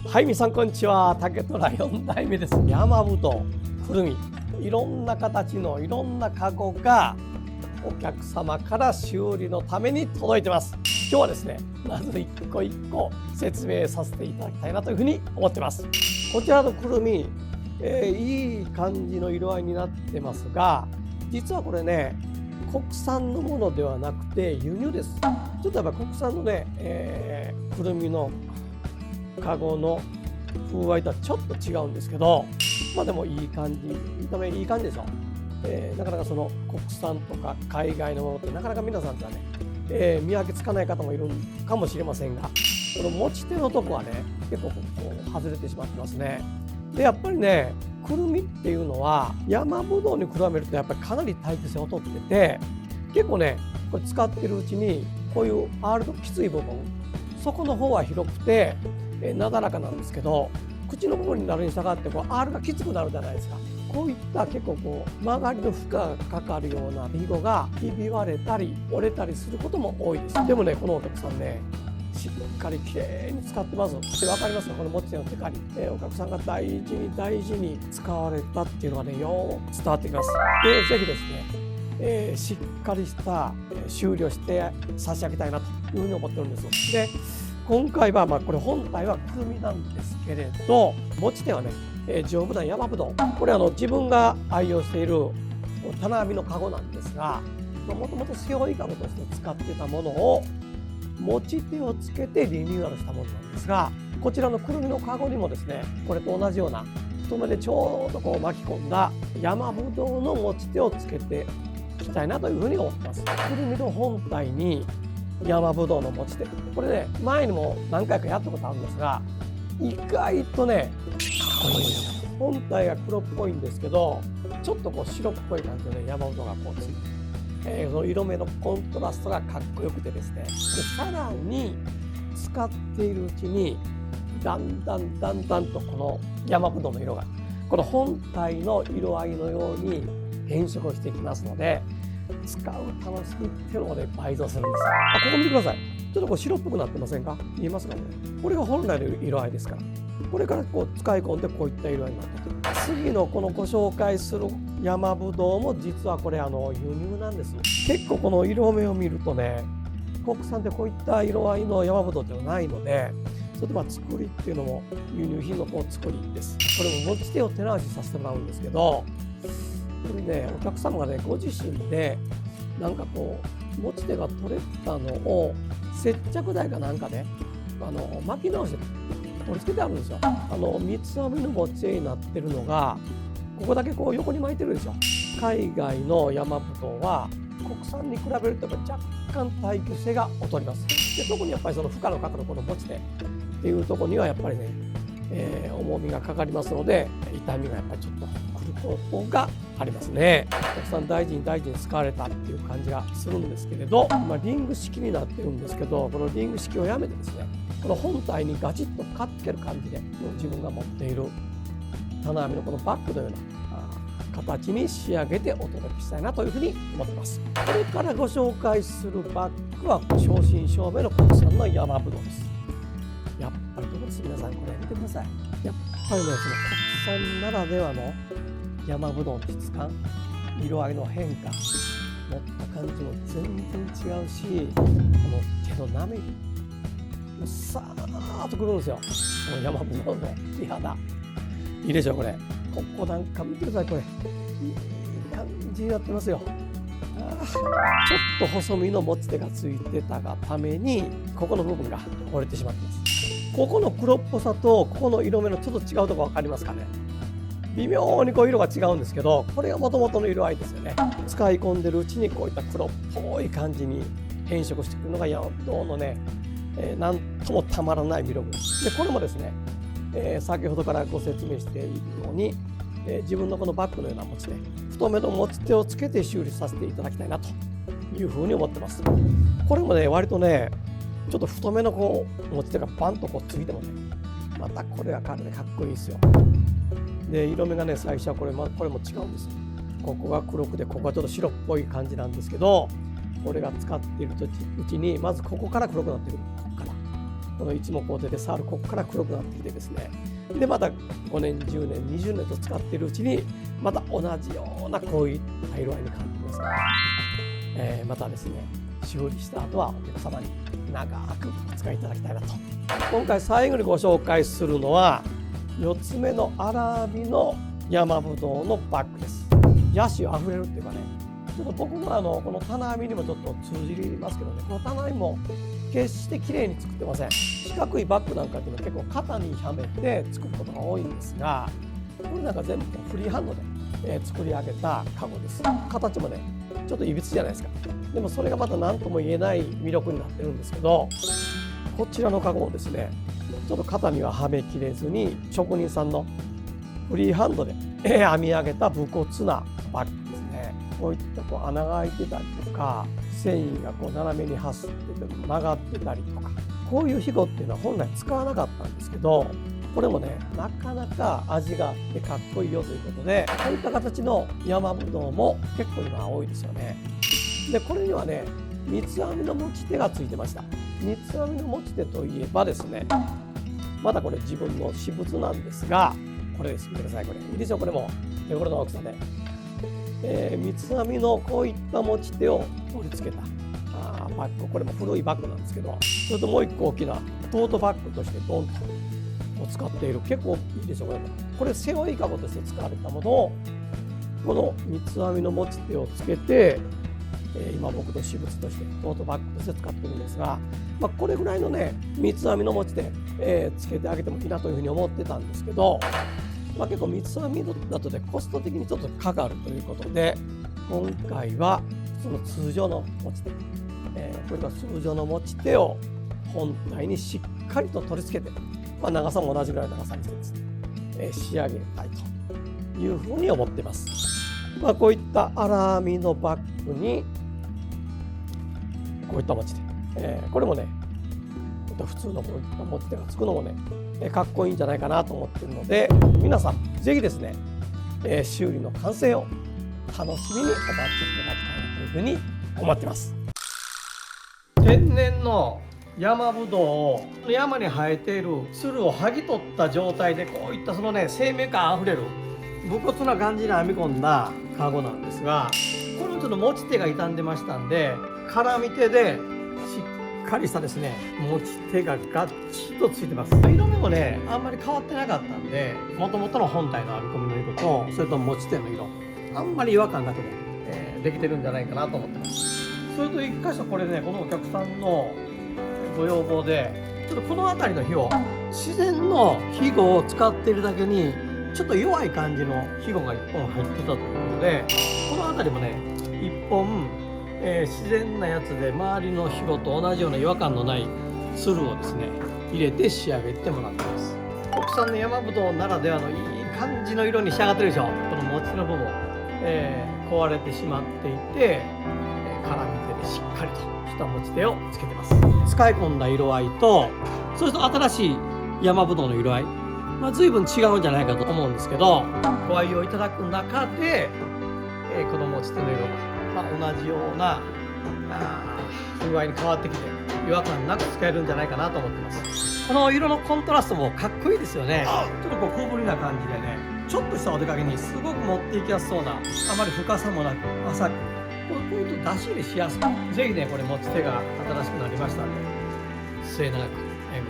はい、皆さんこんにちは。竹虎4代目です。山ぶどう、くるみ、いろんな形のいろんなカゴがお客様から修理のために届いてます。今日はですね、まず一個一個説明させていただきたいなというふうに思ってます。こちらのくるみ、いい感じの色合いになってますが、実はこれね、国産のものではなくて輸入です。ちょっとやっぱ国産のね、くるみのカゴの風合いとはちょっと違うんですけど、まあでもいい感じ、見た目いい感じでしょ。なかなかその国産とか海外のものってなかなか皆さんじゃね、見分けつかない方もいるかもしれませんが、この持ち手のとこはね、結構こう外れてしまってますね。でやっぱりね、くるみっていうのは山ぶどうに比べるとやっぱりかなり耐久性を劣ってて、結構ねこれ使ってるうちにこういうRのきつい部分、そこの方は広くてなだらかなんですけど、口の部分になるに従ってこう R がきつくなるじゃないですか。こういった結構こう曲がりの負荷がかかるようなリゴがひび割れたり折れたりすることも多いです。でもね、このお客さんね、しっかりきれいに使ってます。で分かりますか、この持ち手のテカリ、お客さんが大事に大事に使われたっていうのがね、よく伝わってきます。でぜひですね、しっかりした修理をして差し上げたいなというふうに思ってるんです。で今回はこれ本体はくるみなんですけれど、持ち手はね、丈夫な山ぶどう、これ自分が愛用している棚編みのカゴなんですが、もともと背負いカゴとして使ってたものを持ち手をつけてリニューアルしたものなんですが、こちらのくるみのカゴにもですね、これと同じような太めでちょうどこう巻き込んだ山ぶどうの持ち手をつけていきたいなというふうに思ってます。くるみの本体に山ぶどうの持ち手、これね前にも何回かやったことあるんですが、意外とねかっこいいんですよ。本体が黒っぽいんですけど、ちょっとこう白っぽい感じでね、山ぶどうがこうついて、その色目のコントラストがかっこよくてですね、でさらに使っているうちにだんだんとこの山ぶどうの色がこの本体の色合いのように変色をしていきますので、使う楽しみっていうのをね倍増するんですよ。ここ見てください。ちょっとこう白っぽくなってませんか？見えますかね？これが本来の色合いですから。これからこう使い込んでこういった色合いになったと。次のこのご紹介する山ぶどうも実はこれ輸入なんです。結構この色目を見るとね、国産でこういった色合いの山ぶどうっていうのはないので、それで作りっていうのも輸入品の作りです。これも持ち手を手直しさせてもらうんですけど、これね、お客様がねご自身でなんかこう持ち手が取れたのを接着剤かなんかで巻き直して取り付けてあるんですよ。三つ編みの持ち手になってるのがここだけこう横に巻いてるでしょ。海外の山ぶどうは国産に比べると若干耐久性が劣ります。で特にやっぱりその負荷のかかるこの持ち手っていうところにはやっぱりね、重みがかかりますので、痛みがやっぱりちょっとくることがありますね。たくさん大事に使われたっていう感じがするんですけれど、リング式になってるんですけど、このリング式をやめてですね、この本体にガチッとかっつける感じで自分が持っている棚編みのこのバッグのような形に仕上げてお届けしたいなというふうに思ってます。これからご紹介するバッグは正真正銘の国産の山ぶどうです。やっぱりどうです皆さん、これ見てください。やっぱりね、その国産ならではの山ぶどうの質感、色合いの変化、持った感じも全然違うし、この手の滑りもうさーっとくるんですよ。この山ぶどうの木肌いいでしょ。これここなんか見てください。これいい感じになってますよ。ちょっと細身の持ち手がついてたがためにここの部分が折れてしまってます。ここの黒っぽさとここの色目のちょっと違うところ分かりますかね？微妙にこう色が違うんですけど、これが元々の色合いですよね。使い込んでるうちにこういった黒っぽい感じに変色してくるのが山ぶどうのね、なんともたまらない魅力です。でこれもですね、先ほどからご説明しているように、自分のこのバッグのような持ち手、太めの持ち手をつけて修理させていただきたいなというふうに思ってます。これもね割とねちょっと太めのこう持ち手がバンとこうついてもね、またこれがかっこいいですよ。で色目がね最初はこれも違うんです。ここが黒くてここがちょっと白っぽい感じなんですけど、これが使っているうちにまずここから黒くなってくる。ここからこの一目置で触るここから黒くなってきてですね、でまた5年10年20年と使っているうちにまた同じようなこういった色合いに変わってきますから、またですね修理した後はお客様に長くお使いいただきたいなと。今回最後にご紹介するのは4つ目の荒編みの山ぶどうのバッグです。野趣あふれるっていうかね、ちょっと僕のこの棚編みにもちょっと通じますけどね、この棚編みも決して綺麗に作ってません。四角いバッグなんかっていうのは結構肩にはめて作ることが多いんですが、これなんか全部フリーハンドで、作り上げたカゴです。形もねちょっといびつじゃないですか。でもそれがまた何とも言えない魅力になってるんですけど、こちらのカゴをですねちょっと肩にははめきれずに職人さんのフリーハンドで編み上げた武骨なバッグですね。こういった穴が開いてたりとか繊維が斜めに走ってて曲がってたりとか、こういうひごっていうのは本来使わなかったんですけど、これもねなかなか味があってかっこいいよということで、こういった形の山ぶどうも結構今多いですよね。でこれにはね三つ編みの持ち手がついてました。三つ編みの持ち手といえばですね、まだこれ自分の私物なんですが、これです。見てください。これいいでしょ。これも手頃の大きさで、三つ編みのこういった持ち手を取り付けたバッグ、これも古いバッグなんですけど、それともう一個大きなトートバッグとしてドンと使っている、結構いいでしょ。これ背負いかごとして使われたものをこの三つ編みの持ち手をつけて、今僕の私物としてトートバッグとして使ってるんですが、これぐらいのね三つ編みの持ち手、つけてあげてもいいなというふうに思ってたんですけど、結構三つ編みだとねコスト的にちょっとかかるということで、今回はその通常の持ち手、これが通常の持ち手を本体にしっかりと取り付けて、長さも同じぐらいの長さにしてですね、仕上げたいというふうに思っています。こういった荒編みのバッグにこういった持ち手、これもね普通のこういった持ち手がつくのもねかっこいいんじゃないかなと思っているので、皆さんぜひですね、修理の完成を楽しみにお待ちいただきたいなというふうに思っています。天然の山ぶどうを山に生えているつるを剥ぎ取った状態で、こういったそのね生命感あふれる武骨な感じに編み込んだカゴなんですが、これもちょっと持ち手が傷んでましたんで、絡み手でしっかりしたですね持ち手がガッチリとついてます。色目もねあんまり変わってなかったんで、もともとの本体の編み込みの色とそれと持ち手の色あんまり違和感なくね、できてるんじゃないかなと思ってます。それと一箇所これね、このお客さんのご要望でちょっとこの辺りのひご、自然のひごを使っているだけにちょっと弱い感じのひごが1本入ってたということで、この辺りもね1本、自然なやつで周りのひごと同じような違和感のないつるをですね入れて仕上げてもらってます。国産の山ぶどうならではのいい感じの色に仕上がってるでしょ。この持ち手の部分、壊れてしまっていて、絡み手でしっかりとした持ち手をつけてます。使い込んだ色合いと、それと新しい山ぶどうの色合い、随分違うんじゃないかと思うんですけど、ご愛用いただく中で、この持ち手の色が、同じような風合いに変わってきて違和感なく使えるんじゃないかなと思ってます。この色のコントラストもかっこいいですよね。ちょっと小ぶりな感じでね、ちょっとしたお出かけにすごく持っていきやすそうな、あまり深さもなく浅く、こういうと出し入れしやすく、ぜひねこれ持ち手が新しくなりましたので末永く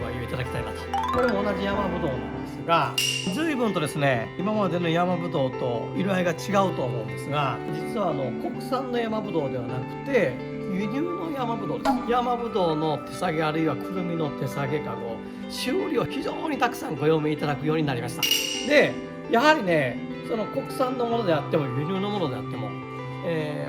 ご愛用いただきたいなと。これも同じ山ぶどうなんですが、随分とですね今までの山ぶどうと色合いが違うと思うんですが、実は国産の山ぶどうではなくて輸入の山ぶどうです。山ぶどうの手提げあるいはくるみの手提げかご、修理を非常にたくさんご用命いただくようになりました。でやはりね、その国産のものであっても輸入のものであっても、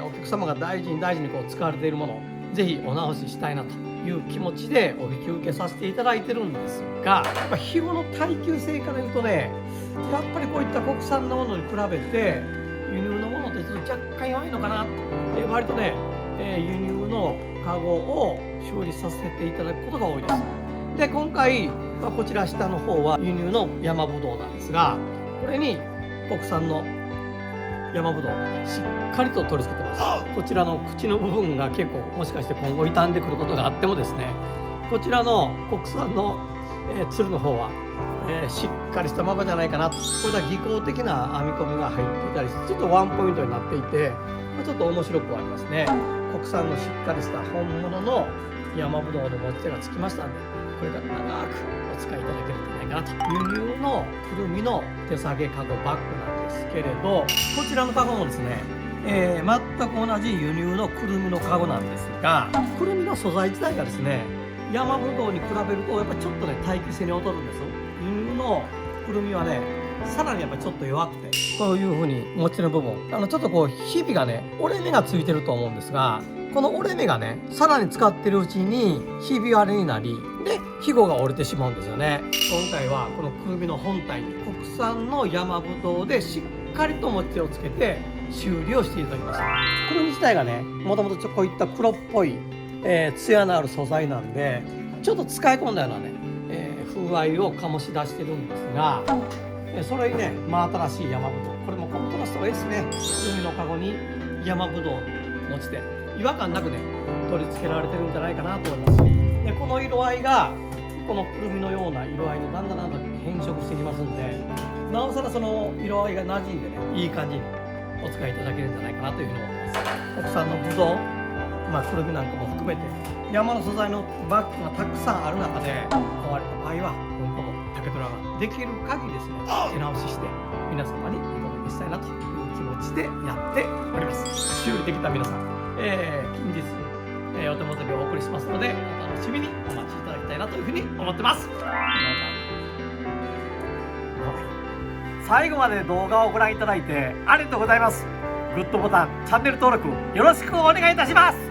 お客様が大事にこう使われているものをぜひお直ししたいなという気持ちでお引き受けさせていただいてるんですが、ひごの耐久性から言うとね、やっぱりこういった国産のものに比べて輸入のものってちょっと若干弱いのかな。割とね、輸入のカゴを修理させていただくことが多いです。で今回、こちら下の方は輸入の山ぶどうなんですが、これに国産の山ぶどうしっかりと取り付けてます。こちらの口の部分が結構もしかして今後傷んでくることがあってもですね、こちらの国産の、つるの方は、しっかりしたままじゃないかなと。これは技巧的な編み込みが入っていたりしてちょっとワンポイントになっていて、ちょっと面白くはありますね。国産のしっかりした本物の山ぶどうの持ち手がつきましたんで、これから長くお使いいただけるんじゃないかなと。輸入のくるみの手提げカゴバッグなんですけれど、こちらのカゴもですね、全く同じ輸入のくるみのカゴなんですが、くるみの素材自体がですね、山ぶどうに比べるとやっぱちょっとね耐久性に劣るんですよ。輸入のくるみはねさらにやっぱりちょっと弱くて、こういう風に持ち手の部分ちょっとこうひびがね折れ目がついてると思うんですが、この折れ目がねさらに使ってるうちにひび割れになりでひごが折れてしまうんですよね。今回はこのくるみの本体に国産の山ぶどうでしっかりと持ち手をつけて修理をしていただきました。くるみ自体がねもともとこういった黒っぽい艶のある素材なんでちょっと使い込んだようなね、風合いを醸し出してるんですが、それにね真新しい山ぶどう、これもコントラストがいいですね。くるみのカゴに山ぶどうの持ち手違和感なくね取り付けられてるんじゃないかなと思います。でこの色合いがこのくるみのような色合いにだんだん変色してきますんで、なおさらその色合いが馴染んでねいい感じにお使いいただけるんじゃないかなというふうに思います。国産のぶどう、くるみなんかも含めて山の素材のバッグがたくさんある中で壊れた場合は今後も竹虎ができる限りですね手直しして皆様にお届けしたいなという気持ちでやっております。修理できた皆さん、近日、お手元にお送りしますのでお楽しみにお待ちいただきたいなというふうに思ってます。最後まで動画をご覧いただいてありがとうございます。グッドボタン、チャンネル登録よろしくお願いいたします。